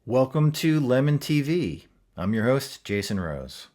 Welcome to Lemon TV. I'm your host, Jason Rose.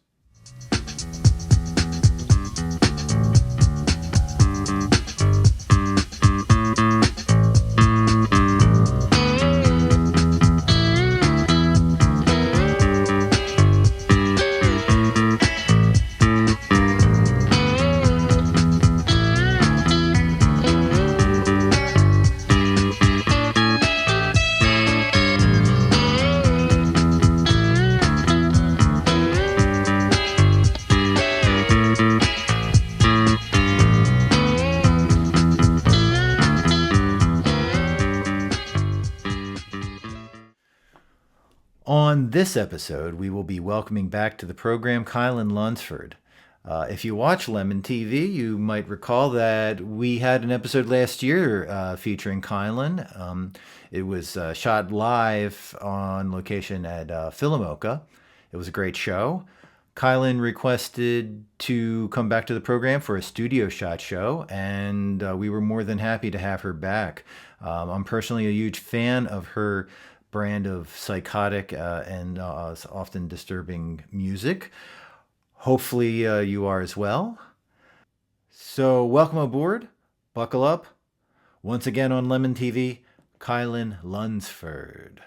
On this episode, we will be welcoming back to the program Kilynn Lunsford. If you watch Lemon TV, you might recall that we had an episode last year featuring Kilynn. It was shot live on location at PhillyCAM. It was a great show. Kilynn requested to come back to the program for a studio shot show, and we were more than happy to have her back. I'm personally a huge fan of her brand of psychotic and often disturbing music. Hopefully you are as well. So welcome aboard, buckle up. Once again on Lemon TV, Kilynn Lunsford.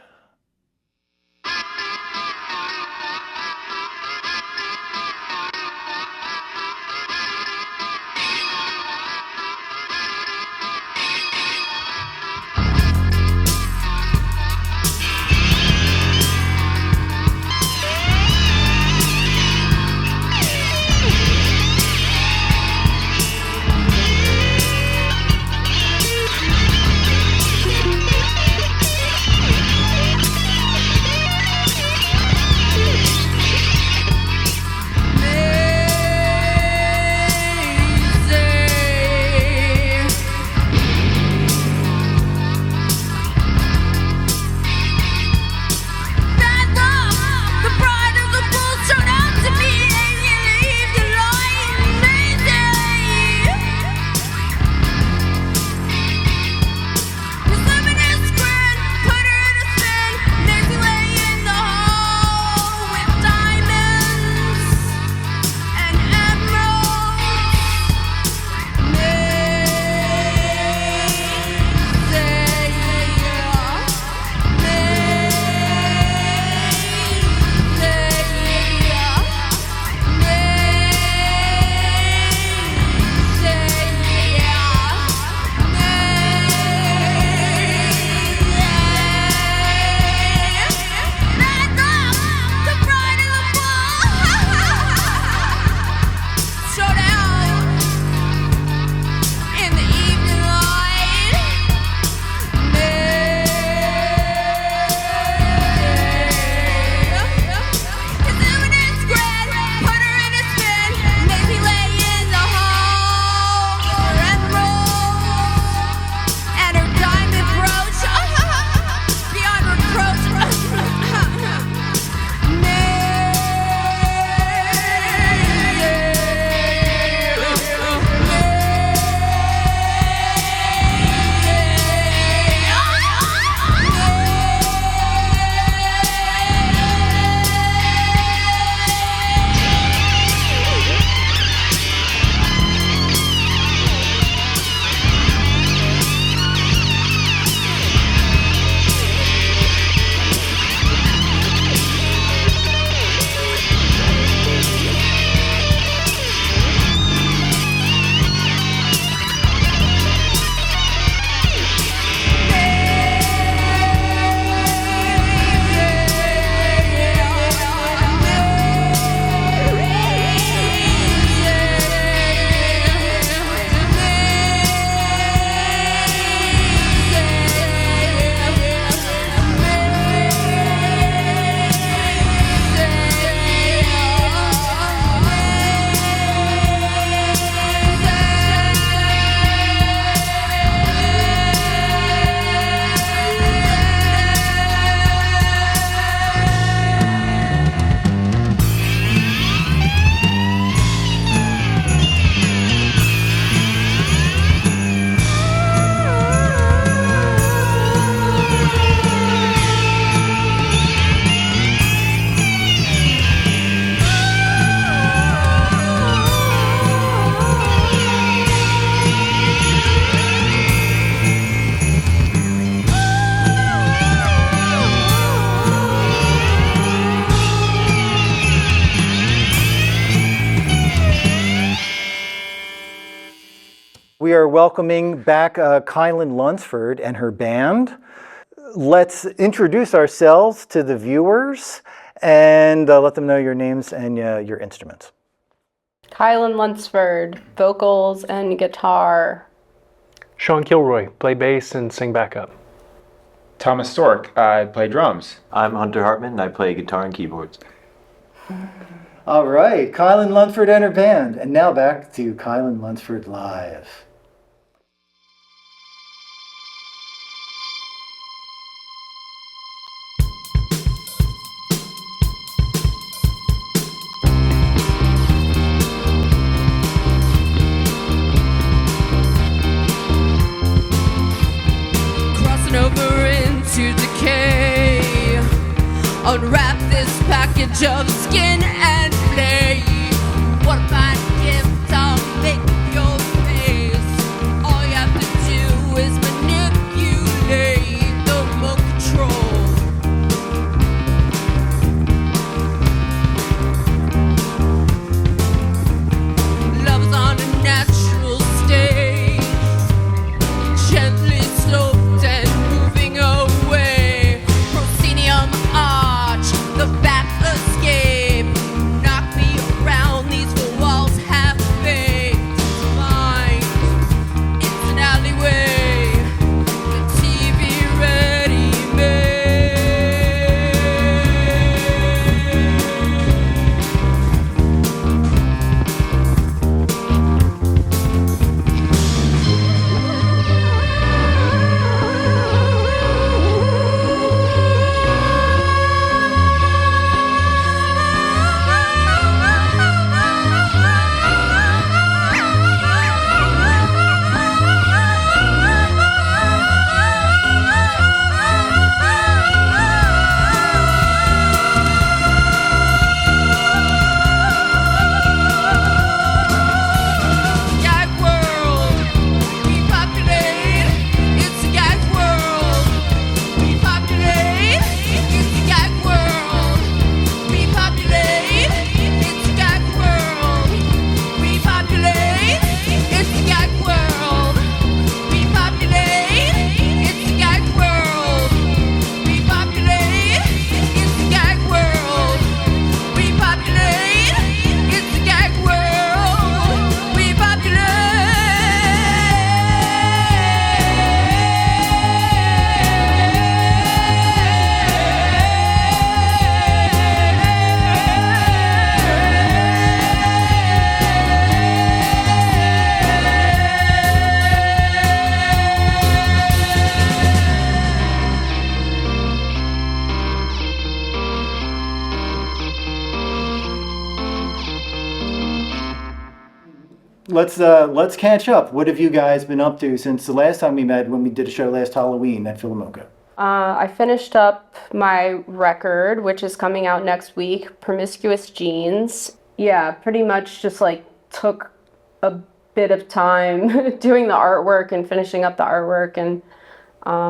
we are welcoming back Kilynn Lunsford and her band. Let's introduce ourselves to the viewers and let them know your names and your instruments. Kilynn Lunsford, vocals and guitar. Shawn Kilroy, play bass and sing backup. Thomas Storck, I play drums. I'm Hunter Hartman, and I play guitar and keyboards. All right, Kilynn Lunsford and her band. And now back to Kilynn Lunsford Live. Crossing over into decay. Unwrap this package of skin and play. What a fine gift I'll make your face. All you have to do is manipulate the remote control. Love is on a natural stage, gently sloped and moving away. Proscenium arch, the back escape. Knock me around, these four walls have baked. Mine, it's an alleyway. The TV ready made. Gag world, we populate. It's a gag world. We populate. It's a gag world. We populate. It's a gag world. We populate. It's a gag world. We populate. It's a gag world. We populate. It's a gag world. We populate. It's a gag world. We Let's catch up. What have you guys been up to since the last time we met when we did a show last Halloween at PhillyCAM? I finished up my record, which is coming out next week, Promiscuous Jeans. Yeah, pretty much just like took a bit of time doing the artwork and finishing up the artwork, and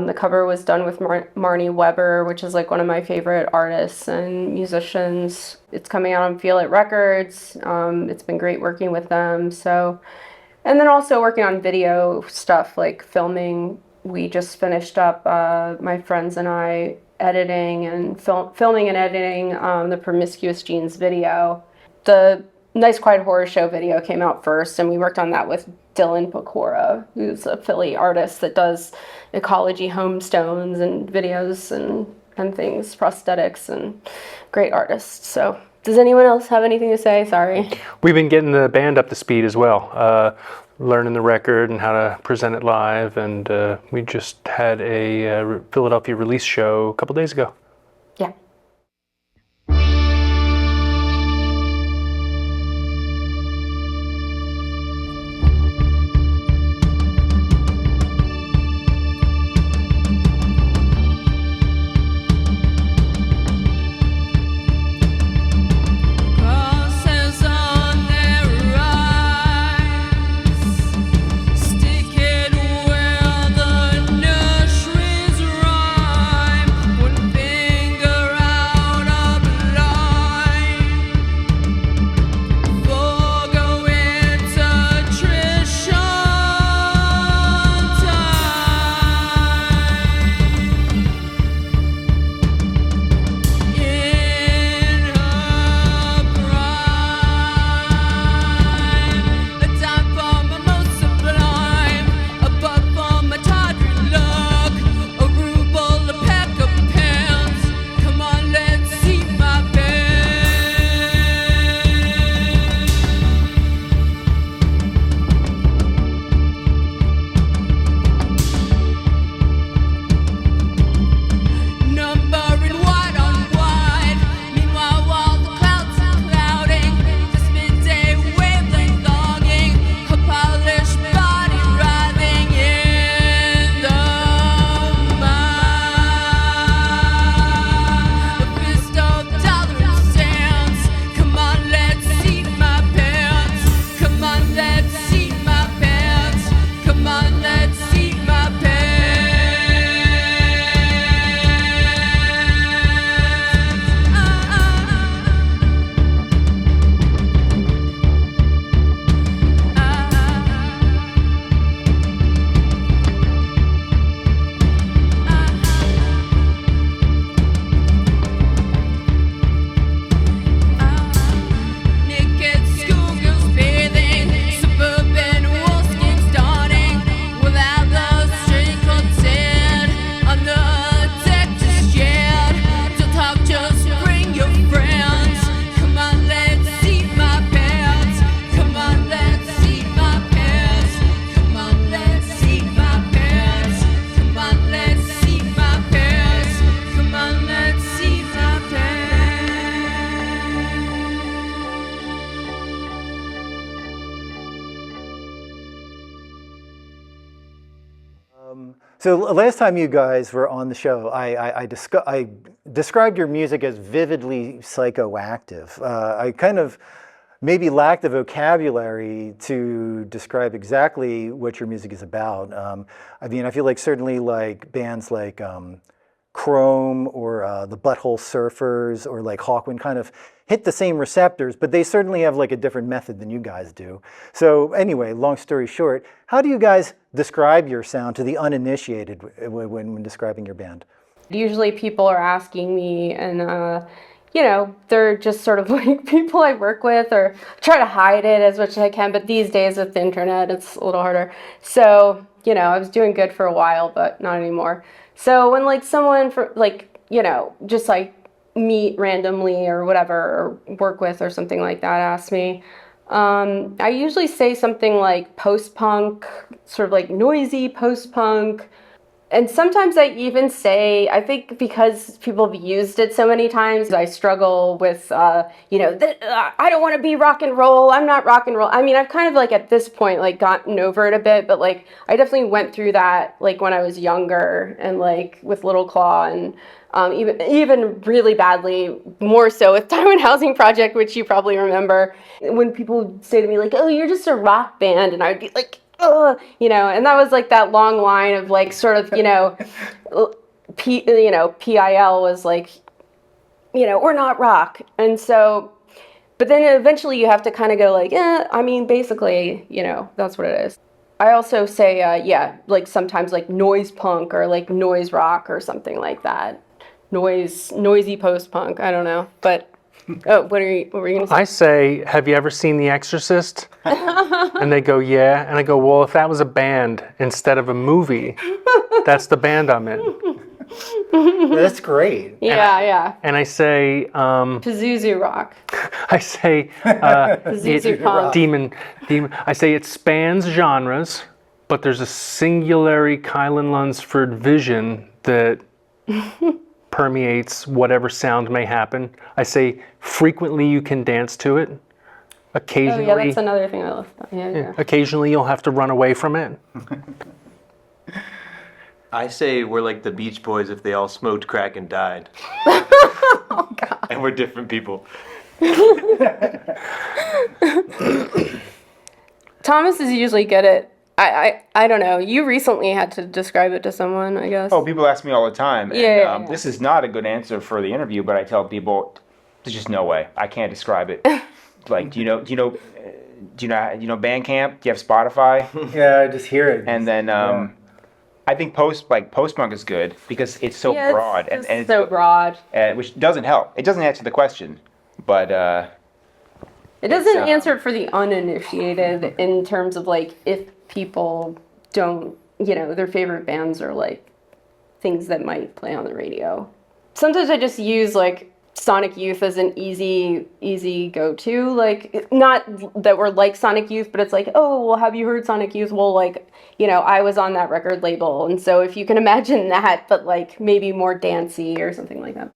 the cover was done with Marnie Weber, which is like one of my favorite artists and musicians. It's coming out on Feel It Records. It's been great working with them. So, and then also working on video stuff like filming. We just finished up, my friends and I, editing and filming and editing the Promiscuous Jeans video. The Nice Quiet Horror Show video came out first, and we worked on that with Dylan Pecora, who's a Philly artist that does ecology homestones and videos and things, prosthetics, and great artist. So does anyone else have anything to say? Sorry. We've been getting the band up to speed as well, learning the record and how to present it live, and we just had a Philadelphia release show a couple days ago. Yeah. Crosses on their rise, sticking where the nurseries rhyme. One finger So last time you guys were on the show, I described your music as vividly psychoactive. I kind of maybe lack the vocabulary to describe exactly what your music is about. I mean, I feel like certainly like bands like Chrome or the Butthole Surfers or like Hawkwind kind of hit the same receptors, but they certainly have like a different method than you guys do. So anyway, long story short, how do you guys describe your sound to the uninitiated when describing your band? Usually people are asking me, and you know, they're just sort of like people I work with, or try to hide it as much as I can, but these days with the internet, it's a little harder. So, you know, I was doing good for a while, but not anymore. So when like someone for like, you know, just like meet randomly or whatever, or work with or something like that, asks me, I usually say something like post-punk, sort of like noisy post-punk. And sometimes I even say, I think because people have used it so many times, I struggle with, you know, I don't want to be rock and roll. I'm not rock and roll. I mean, I've kind of like at this point, like gotten over it a bit, but like I definitely went through that like when I was younger and like with Little Claw, and even really badly, more so with Taiwan Housing Project, which you probably remember, when people would say to me like, oh, you're just a rock band. And I would be like, you know, and that was like that long line of like sort of, you know, PIL was like, you know, we're not rock. And so, but then eventually you have to kind of go like, I mean, basically, you know, that's what it is. I also say, yeah, like sometimes like noise punk or like noise rock or something like that. Noisy post-punk, I don't know, but what were you going to say? I say, have you ever seen The Exorcist? And they go, yeah. And I go, well, if that was a band instead of a movie, that's the band I'm in. That's great. Yeah. And I say, Pazuzu rock. I say, Pazuzu punk. demon. I say it spans genres, but there's a singularly Kilynn Lunsford vision that permeates whatever sound may happen. I say frequently you can dance to it. Occasionally, Oh yeah, that's another thing I love. Yeah. Occasionally you'll have to run away from it. I say we're like the Beach Boys if they all smoked crack and died. Oh God. And we're different people. Thomas is usually good at. I don't know. You recently had to describe it to someone, I guess. Oh, people ask me all the time. Yeah. This is not a good answer for the interview, but I tell people, there's just no way. I can't describe it. Like, do you know Bandcamp? Do you have Spotify? Yeah, I just hear it. And then I think post-punk is good because it's so broad. It's and so broad. Which doesn't help. It doesn't answer the question, but It doesn't answer for the uninitiated in terms of like if people don't, you know, their favorite bands are like things that might play on the radio. Sometimes I just use like Sonic Youth as an easy go-to. Like, not that we're like Sonic Youth, but it's like, oh, well, have you heard Sonic Youth? Well, like, you know, I was on that record label. And so if you can imagine that, but like maybe more dancey or something like that.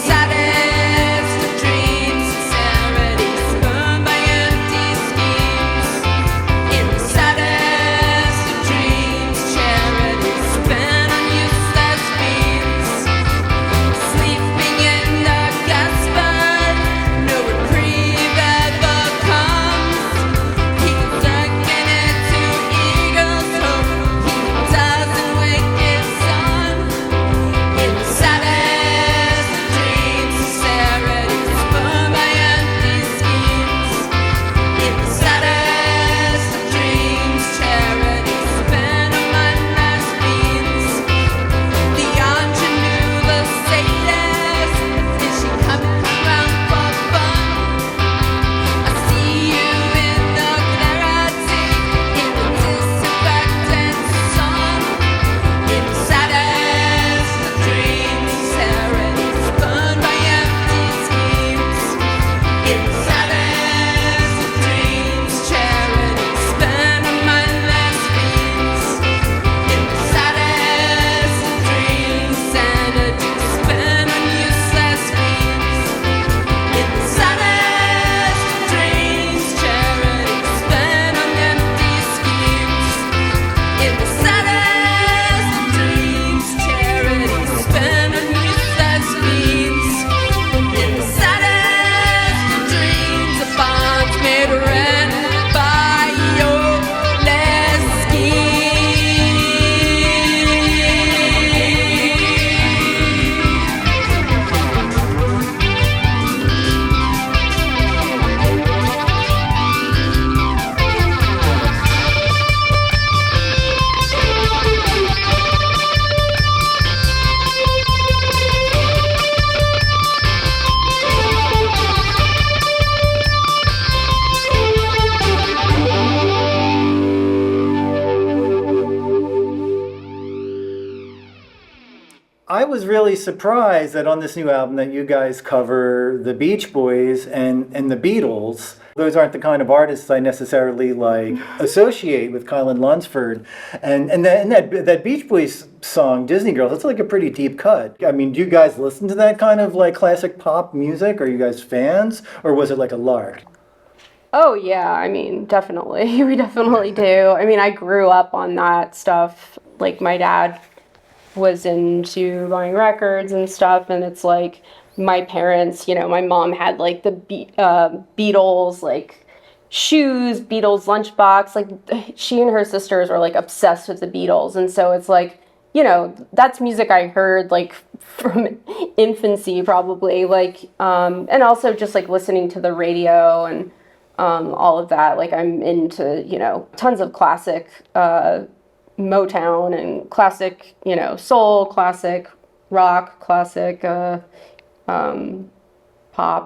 Saddest of dreams, sincerity spurned by empty schemes. In the saddest of dreams, charity spent on useless means. Sleeping in the gasbird, no reprieve ever comes. He's sinking into eagle's hope, he doesn't wake his son. In the saddest of dreams, was really surprised that on this new album that you guys cover the Beach Boys and the Beatles. Those aren't the kind of artists I necessarily like associate with Kilynn Lunsford. And that Beach Boys song, Disney Girls, that's like a pretty deep cut. I mean, do you guys listen to that kind of like classic pop music? Are you guys fans? Or was it like a lark? Oh yeah, I mean, definitely. We definitely do. I mean, I grew up on that stuff. Like my dad was into buying records and stuff, and it's like my parents, you know, my mom had like the Beatles like shoes, Beatles lunchbox. Like she and her sisters were like obsessed with the Beatles, and so it's like, you know, that's music I heard like from infancy probably, like and also just like listening to the radio and all of that. Like I'm into, you know, tons of classic Motown and classic, you know, soul, classic rock, classic pop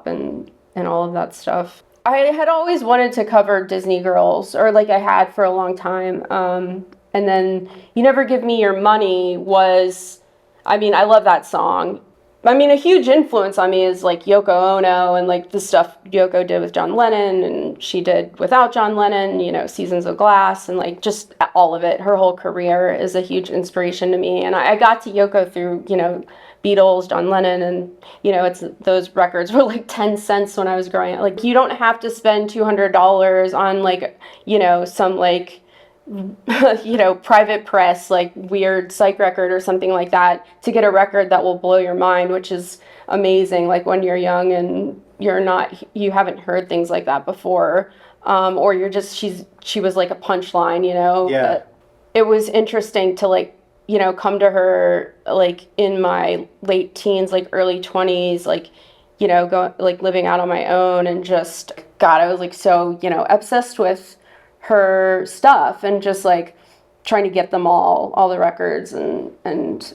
and all of that stuff. I had always wanted to cover Disney Girls, or like I had for a long time. And then You Never Give Me Your Money was, I mean, I love that song. I mean, a huge influence on me is like Yoko Ono and like the stuff Yoko did with John Lennon and she did without John Lennon, you know, Seasons of Glass and like just all of it. Her whole career is a huge inspiration to me. And I got to Yoko through, you know, Beatles, John Lennon, and, you know, it's those records were like 10 cents when I was growing up. Like, you don't have to spend $200 on like, you know, some like, you know, private press, like weird psych record or something like that to get a record that will blow your mind, which is amazing. Like when you're young and you haven't heard things like that before, or you're just, she was like a punchline, you know. Yeah. But it was interesting to like, you know, come to her like in my late teens, like early 20s, like, you know, go like living out on my own and just, God, I was like so, you know, obsessed with her stuff and just like trying to get them all the records and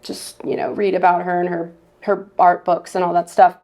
just, you know, read about her and her art books and all that stuff.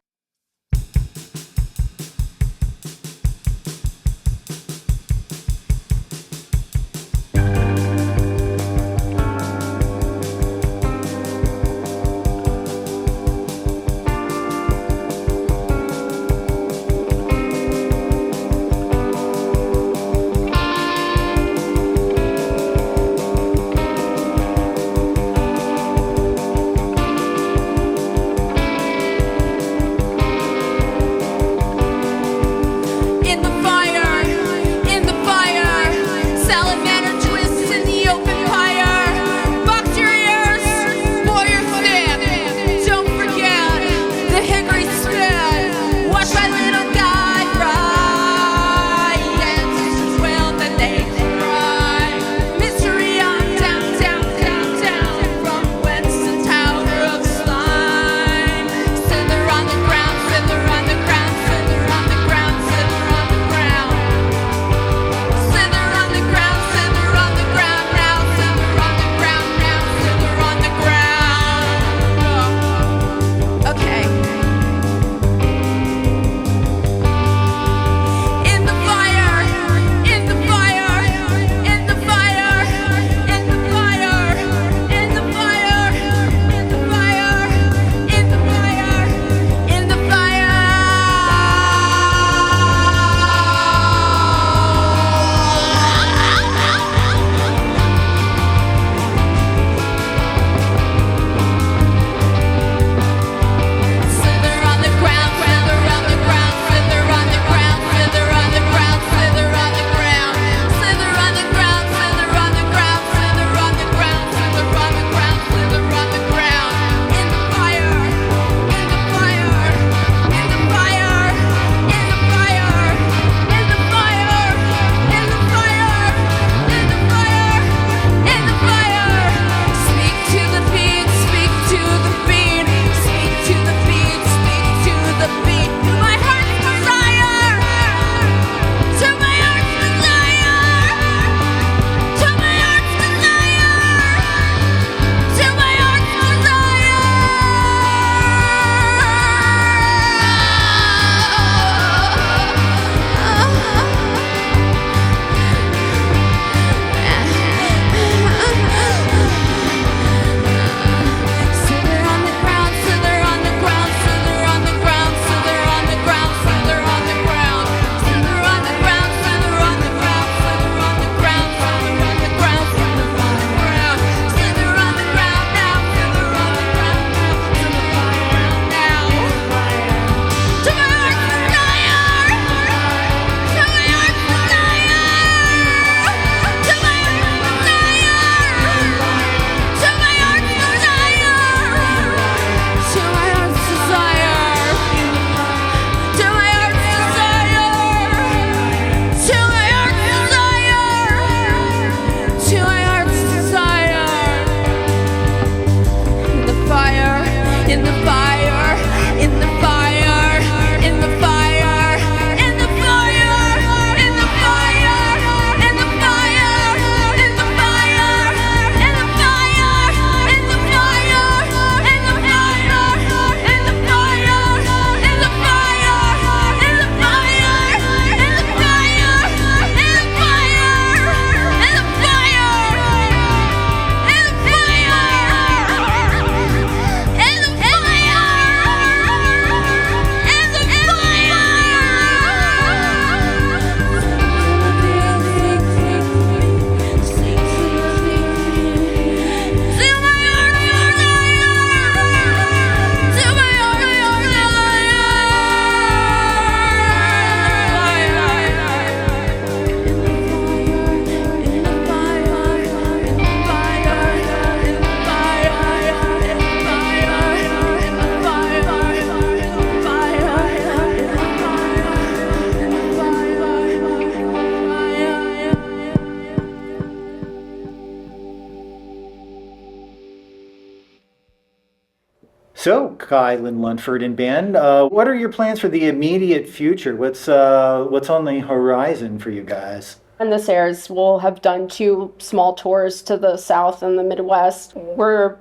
So, Kilynn Lunsford and band, what are your plans for the immediate future? What's on the horizon for you guys? When this airs, we'll have done 2 small tours to the South and the Midwest. We're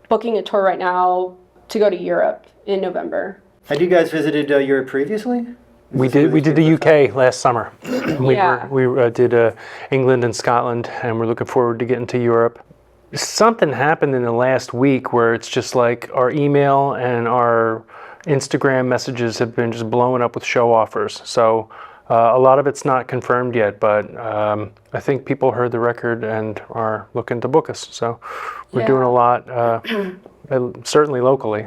booking a tour right now to go to Europe in November. Had you guys visited Europe previously? We did the UK last summer. We Yeah. did England and Scotland, and we're looking forward to getting to Europe. Something happened in the last week where it's just like our email and our Instagram messages have been just blowing up with show offers. So a lot of it's not confirmed yet, but I think people heard the record and are looking to book us. So we're doing a lot, certainly locally.